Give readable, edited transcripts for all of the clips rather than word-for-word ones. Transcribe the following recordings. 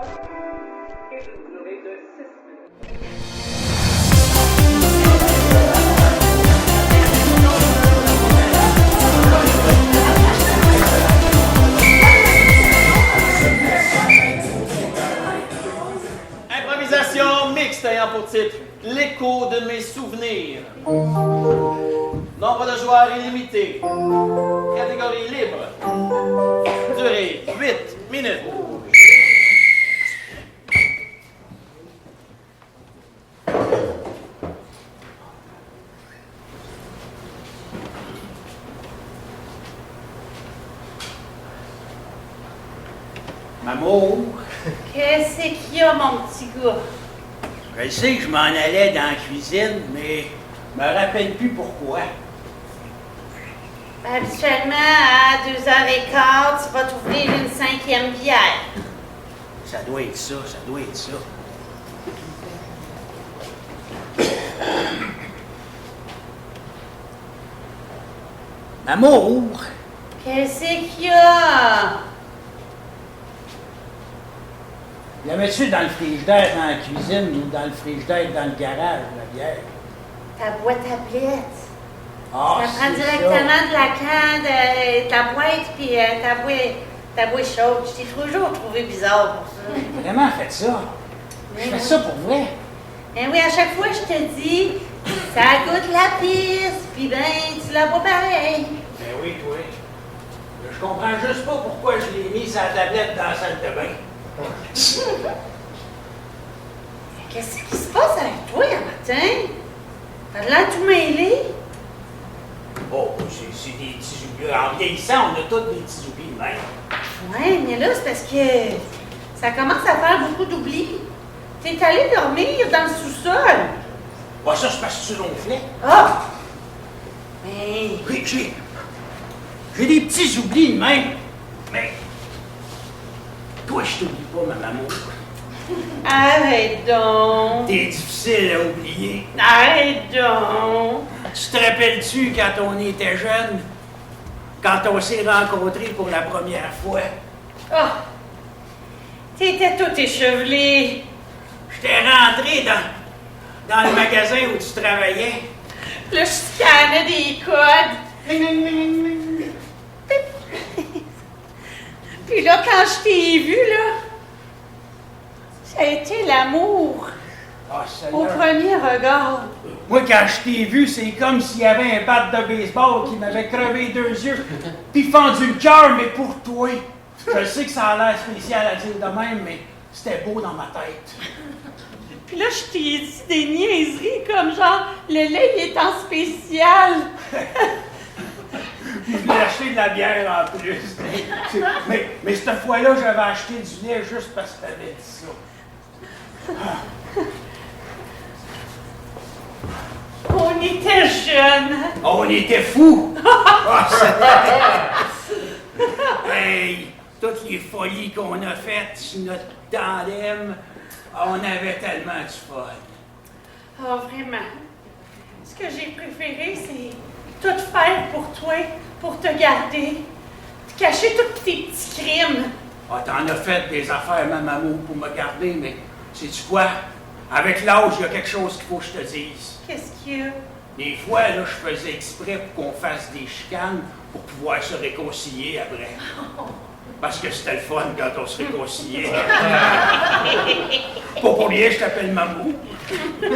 Et vous aurez de 6 minutes. Improvisation mixte ayant pour titre L'écho de mes souvenirs. Nombre de joueurs illimité. Catégorie libre. Durée 8 minutes. Maman, Qu'est-ce qu'il y a, mon petit gars? je sais que je m'en allais dans la cuisine, mais je me rappelle plus pourquoi. Habituellement, à 2h15, tu vas t'ouvrir une 5e bière. Ça doit être ça, ça doit être ça. Maman, Qu'est-ce qu'il y a? la mets-tu dans le frigidaire dans la cuisine ou dans le frigidaire dans le garage, la bière? Ta boîte à tablette. Ah, Ça prend c'est directement de la canne, de ta boîte, puis ta boîte chaude. Je t'ai toujours trouvé bizarre pour ça. Ça. Vraiment fait ça? Je fais ça pour vrai? Ben oui, à chaque fois, je te dis, ça goûte la pisse, puis ben, tu la bois pareil. Ben oui, toi. Je comprends juste pas pourquoi je l'ai mis sur la tablette dans la salle de bain. Qu'est-ce qui se passe avec toi, un matin? T'as l'air tout mêlé? Oh, c'est des petits oublis. En vieillissant, on a tous des petits oublis de même. Ouais, mais là, c'est parce que ça commence à faire beaucoup d'oublis. T'es allé dormir dans le sous-sol. Bah ça, c'est parce que tu ronflais. Ah! Mais... Oui, j'ai des petits oublis de même. Mais toi, je t'oublie pas, ma maman. Arrête donc! T'es difficile à oublier. Arrête donc! Tu te rappelles-tu quand on était jeunes? Quand on s'est rencontrés pour la première fois? Ah! T'étais tout échevelé. J'étais rentré dans le magasin où tu travaillais. Là, je scannais des codes. Puis là, quand je t'ai vu, là, ça a été l'amour Ah, au Seigneur. premier regard. Moi, quand je t'ai vu, c'est comme s'il y avait un bat de baseball qui m'avait crevé 2 yeux, puis fendu le cœur, mais pour toi. Je sais que ça a l'air spécial à dire de même, mais c'était beau dans ma tête. Puis là, je t'ai dit des niaiseries comme genre, le lait il est en spécial. Je voulais acheter de la bière en plus. Mais cette fois-là, j'avais acheté du lait juste parce que t'avais dit ça. On était jeunes. On était fous! Ah, hey, toutes les folies qu'on a faites sur notre tandem, on avait tellement du fun. Ah, vraiment. Ce que j'ai préféré, c'est tout faire pour toi, pour te garder, te cacher tous tes petits crimes. Ah, t'en as fait des affaires, ma maman, pour me garder, mais sais-tu quoi? Avec l'âge, il y a quelque chose qu'il faut que je te dise. Qu'est-ce qu'il y a? Des fois, là, je faisais exprès pour qu'on fasse des chicanes pour pouvoir se réconcilier après. Parce que c'était le fun quand on se réconciliait. Pas pour rien, je t'appelle Mamou. Je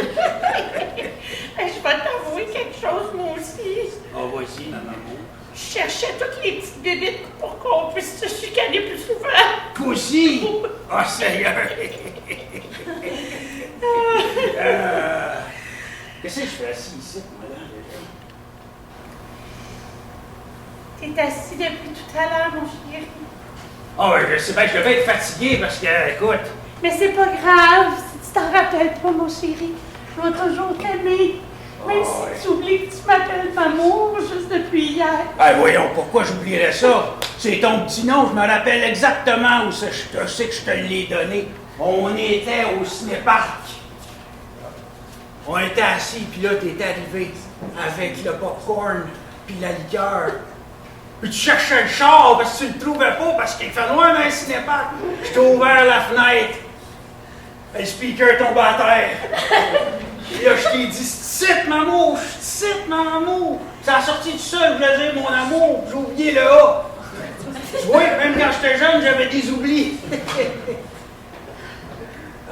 vais t'avouer quelque chose, moi aussi. Ah, vas-y, ma Mamou. Je cherchais toutes les petites bébites pour qu'on puisse se chicaner plus souvent. Toi aussi? Ah, Seigneur! Qu'est-ce que je fais assis ici, madame? T'es assis depuis tout à l'heure, mon chéri. Ah, ouais, je sais bien que je devais être fatigué parce que, écoute... Mais c'est pas grave, si tu t'en rappelles pas, mon chéri. Je vais toujours t'aimer. Même ouais. si tu oublies que tu m'appelles Mamour juste depuis hier. Ah, voyons, pourquoi j'oublierais ça? C'est ton petit nom, je me rappelle exactement où je sais que je te l'ai donné. On était au ciné-parc. On était assis, puis là, t'es arrivé avec le popcorn puis la liqueur. Puis tu cherchais le char parce que tu le trouvais pas parce qu'il fait loin d'un cinéparc. Je t'ai ouvert la fenêtre. Le speaker tombe à terre. Puis là, je t'ai dit, c'est maman, c'est maman. Ça a sorti tout seul, je voulais dire mon amour, j'ai oublié le A. Tu vois, même quand j'étais jeune, j'avais des oublis.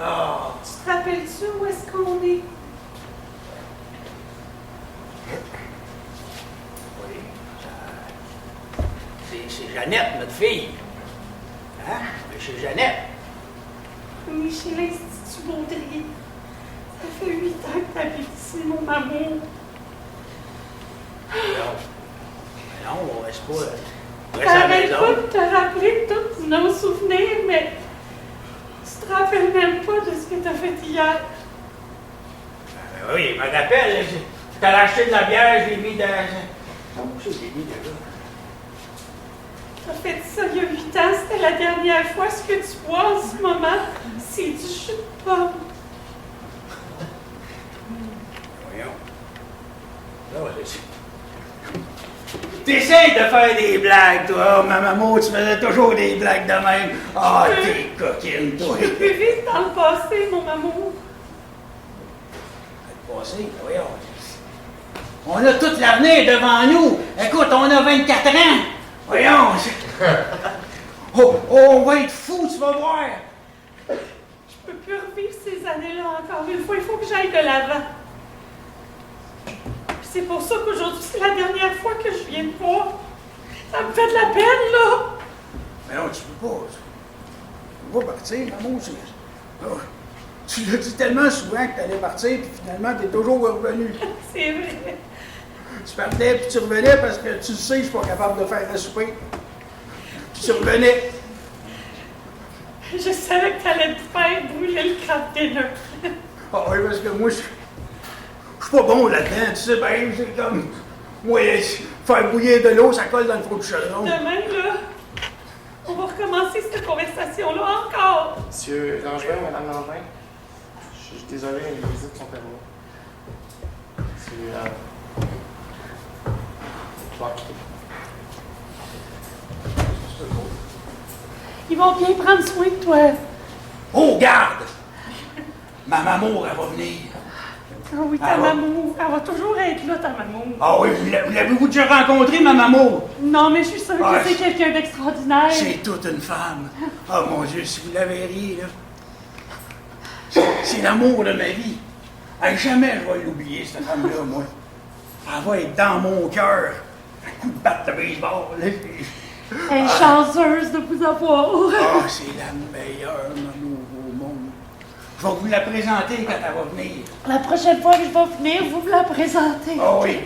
Ah. Tu te rappelles-tu où est-ce qu'on est? Oui, c'est Jeannette, notre fille. Hein? Chez Jeannette. On est chez l'Institut Baudrier. Ça fait 8 ans que t'habites ici, mon amour. Non, on reste pas. On reste à la T'arrêtes maison. pas de te rappeler de tous nos souvenirs, mais tu te rappelles même pas de ce que t'as fait hier. Oui, je me rappelle. J'étais allé acheter de la bière, je l'ai mis dans. Oh, je l'ai mis là. T'as fait ça il y a 8 ans, c'était la dernière fois. Ce que tu bois en ce moment, c'est du jus de pomme. Voyons. Là, t'essayes de faire des blagues, toi. Oh, ma maman, tu faisais toujours des blagues de même. Ah, t'es coquine, toi. Je peux vivre dans le passé, mon amour. Le passé, voyons. On a toute l'avenir devant nous. Écoute, on a 24 ans. Voyons. On va être fous, tu vas voir. Je peux plus revivre ces années-là encore une fois. Il faut que j'aille de l'avant. Puis c'est pour ça qu'aujourd'hui, c'est la dernière fois que je viens te voir. Ça me fait de la peine, là. Mais non, tu peux pas. Tu peux pas partir, maman. Tu l'as dit tellement souvent que tu allais partir, puis finalement, tu es toujours revenu. C'est vrai. Tu partais, puis tu revenais parce que tu le sais, je suis pas capable de faire le souper. Puis tu revenais. Je savais que t'allais te faire brûler le crabe dinner. Ah oui, parce que moi, je suis pas bon là-dedans, tu sais, ben, c'est comme. Moi, faire bouillir de l'eau, ça colle dans le four du chaudron. Demain, là, on va recommencer cette conversation-là encore. Monsieur Langevin, Madame Langevin, je suis désolé, les visites sont terminées. C'est. Je vais en quitter. Ils vont bien prendre soin de toi. Oh, garde! Ma maman, elle va venir. Ah oui, ta Ah ouais? maman. Elle va toujours être là, ta maman. Ah oui, vous l'avez-vous déjà rencontré, ma maman? Non, mais je suis sûre Ah, que c'est quelqu'un d'extraordinaire. C'est toute une femme. Oh mon Dieu, si vous l'avez ri, là. C'est l'amour de ma vie. Hey, jamais je vais l'oublier, cette femme-là, moi. Elle va être dans mon cœur. Un coup de batte de baseball, là. Elle est chanceuse de vous avoir. Ah, c'est la meilleure maman au monde. Je vais vous la présenter quand elle va venir. La prochaine fois que je vais venir, vous me la présentez. Ah oui.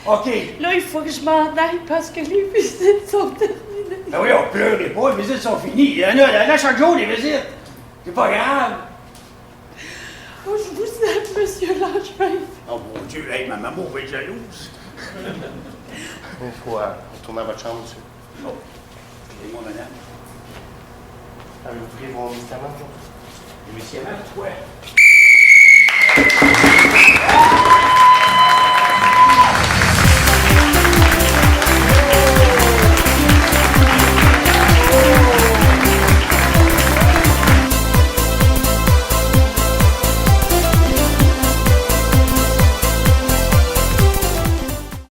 OK. Là, il faut que je m'en aille parce que les visites sont terminées. Ben oui, on pleurez pas, les visites sont finies. Il y en a chaque jour, les visites. C'est pas grave. Oh, je vous aime, Monsieur Langevin. Oh mon Dieu, hey, ma maman va être jalouse. Il faut retourner à votre chambre, monsieur. Oh, excusez-moi, madame. Avez-vous pris vos médicaments, aujourd'hui? Les médicaments, toi.